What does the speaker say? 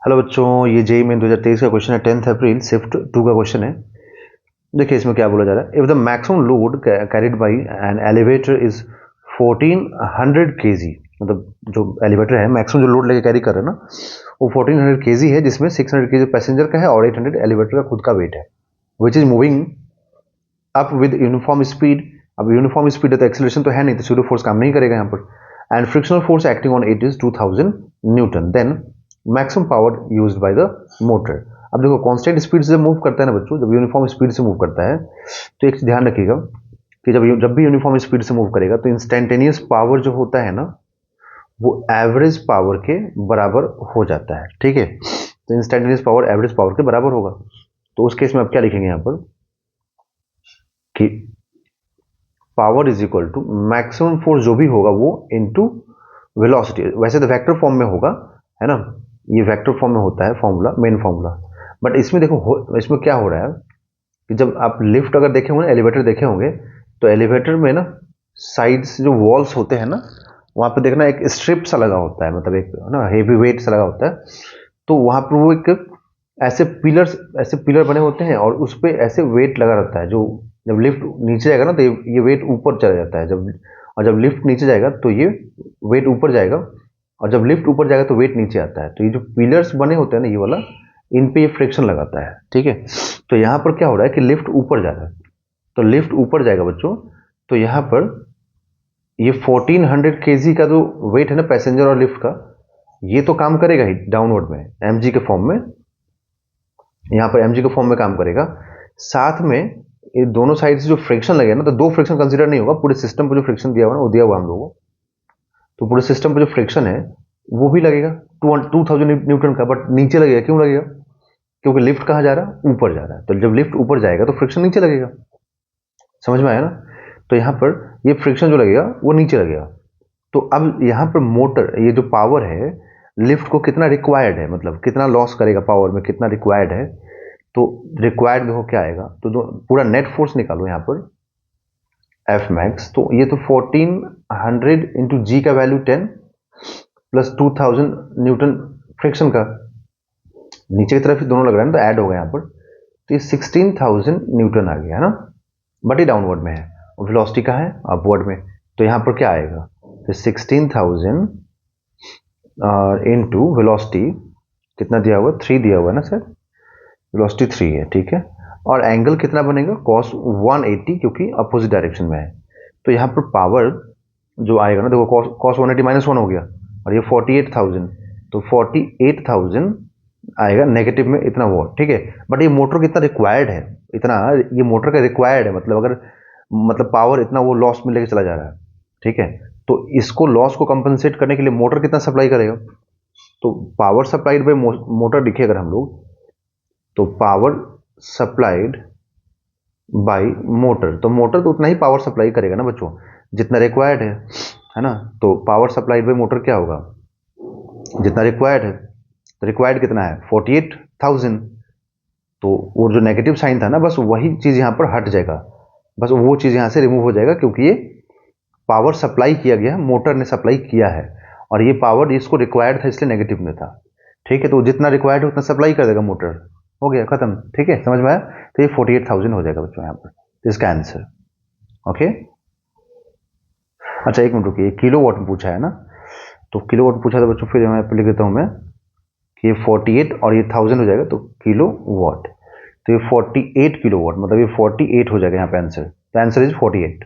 Hello बच्चों, ये JEE main 2023 का क्वेश्चन है। 10 अप्रैल शिफ्ट 2 का क्वेश्चन है। देखिए इसमें क्या बोला जा रहा है। If the maximum load carried by an elevator is 1400 KG, मतलब जो एलिवेटर है मैक्सिमम जो लोड लेके कैरी कर रहे हैं ना वो 1400 केजी है, जिसमें 600 केजी पैसेंजर का है और 800 एलिवेटर का खुद का वेट है, which is moving up with uniform speed. अब यूनिफॉर्म स्पीड है तो एक्सेलरेशन तो है नहीं, तो सूडो फोर्स काम नहीं करेगा यहाँ पर। And frictional force acting on it is 2000 newton. Then maximum power used by the motor. अब देखो कांस्टेंट स्पीड से मूव करता है ना बच्चों, जब यूनिफॉर्म स्पीड से मूव करता है तो एक ध्यान रखिएगा कि जब भी यूनिफॉर्म स्पीड से मूव करेगा तो इंस्टेंटेनियस पावर जो होता है ना वो एवरेज पावर के बराबर हो जाता है। ठीक है, तो इंस्टेंटेनियस पावर एवरेज पावर के बराबर होगा। तो उस केस में आप क्या लिखेंगे यहाँ पर कि power is equal to maximum force जो भी होगा वो इनटू वेलोसिटी। वैसे तो वेक्टर फॉर्म में होगा, है ना, ये वेक्टर फॉर्म में होता है फॉर्मूला, मेन फॉर्मूला। बट इसमें देखो इसमें क्या हो रहा है कि जब आप लिफ्ट अगर देखे होंगे, एलिवेटर देखे होंगे, तो एलिवेटर में ना साइड्स जो वॉल्स होते हैं ना वहां पे देखना एक स्ट्रिप सा लगा होता है, मतलब एक ना हेवी वेट सा लगा होता है। तो वहां पर वो एक ऐसे पिलर बने होते हैं और उस पर ऐसे वेट लगा रहता है। जो जब लिफ्ट नीचे जाएगा ना तो ये वेट ऊपर चला जाता है, जब लिफ्ट नीचे जाएगा तो ये वेट ऊपर जाएगा, और जब लिफ्ट ऊपर जाएगा तो वेट नीचे आता है। तो ये जो पिलर्स बने होते हैं ना ये वाला, इन पे ये फ्रिक्शन लगाता है। ठीक है, तो यहाँ पर क्या हो रहा है कि लिफ्ट ऊपर जा रहा है, तो लिफ्ट ऊपर जाएगा बच्चों, तो यहाँ पर ये 1400 केजी का जो वेट है ना पैसेंजर और लिफ्ट का, ये तो काम करेगा ही डाउनवर्ड में एमजी के फॉर्म में, यहाँ पर एमजी के फॉर्म में काम करेगा। साथ में ये दोनों साइड से जो फ्रिक्शन लगेगा ना, तो दो फ्रिक्शन कंसीडर नहीं होगा, पूरे सिस्टम पर जो फ्रिक्शन दिया हुआ ना वो दिया हुआ हम लोगों को, तो पूरे सिस्टम पर जो फ्रिक्शन है वो भी लगेगा 2000 न्यूटन का। बट नीचे लगेगा, क्यों लगेगा? क्योंकि लिफ्ट कहाँ जा रहा है? ऊपर जा रहा है। तो जब लिफ्ट ऊपर जाएगा तो फ्रिक्शन नीचे लगेगा। समझ में आया ना? तो यहाँ पर ये फ्रिक्शन जो लगेगा वो नीचे लगेगा। तो अब यहाँ पर मोटर, ये जो पावर है लिफ्ट को कितना रिक्वायर्ड है, मतलब कितना लॉस करेगा पावर में, कितना रिक्वायर्ड है, तो रिक्वायर्ड देखो क्या आएगा, तो जो पूरा नेट फोर्स निकालो यहाँ पर एफ मैक्स, तो ये तो 1400 इंटू जी का वैल्यू 10 प्लस 2000 न्यूटन फ्रिक्शन का, नीचे की तरफ दोनों लग रहा है ना तो ऐड होगा यहाँ पर, तो ये 16000 न्यूटन आ गया है ना, बट ये डाउनवर्ड में है और वेलोसिटी कहाँ है? अपवर्ड में। तो यहाँ पर क्या आएगा, तो 16000 इनटू वेलोसिटी कितना दिया हुआ, 3 दिया हुआ है ना सर, वेलोसिटी 3 है। ठीक है, और एंगल कितना बनेगा, cos 180, क्योंकि अपोजिट डायरेक्शन में है। तो यहाँ पर पावर जो आएगा ना, देखो cos 180 -1 हो गया, और ये 48,000, तो 48,000 आएगा नेगेटिव में इतना वॉट। ठीक है, बट ये मोटर कितना रिक्वायर्ड है, इतना ये मोटर का रिक्वायर्ड है, मतलब अगर मतलब पावर इतना वो लॉस में लेके चला जा रहा है। ठीक है, तो इसको लॉस को कंपनसेट करने के लिए मोटर कितना सप्लाई करेगा, तो पावर सप्लाइड बाई मोटर लिखे अगर हम लोग, तो पावर सप्लाइड बाय मोटर, तो मोटर तो उतना ही पावर सप्लाई करेगा ना बच्चों जितना रिक्वायर्ड है ना। तो पावर सप्लाइड बाय मोटर क्या होगा, जितना रिक्वायर्ड है। तो रिक्वायर्ड कितना है, 48,000, तो वो जो नेगेटिव साइन था ना बस वही चीज यहाँ पर हट जाएगा, बस वो चीज यहाँ से रिमूव हो जाएगा, क्योंकि ये पावर सप्लाई किया गया है, मोटर ने सप्लाई किया है, और ये पावर इसको रिक्वायर्ड था इसलिए नेगेटिव में था। ठीक है, तो जितना रिक्वायर्ड है उतना सप्लाई कर देगा मोटर, हो गया खत्म। ठीक है, समझ में आया? तो ये 48,000 हो जाएगा बच्चों यहाँ पर, तो इसका आंसर। ओके, अच्छा एक मिनट रुकिए, किलो वॉट में पूछा है ना, तो किलो वॉट पूछा था बच्चों, फिर मैं लिख देता हूँ मैं कि ये 48 और ये 1000 हो जाएगा तो किलो वॉट, तो ये 48 किलो वॉट, मतलब ये 48 हो जाएगा यहाँ पे आंसर, तो आंसर इज 48।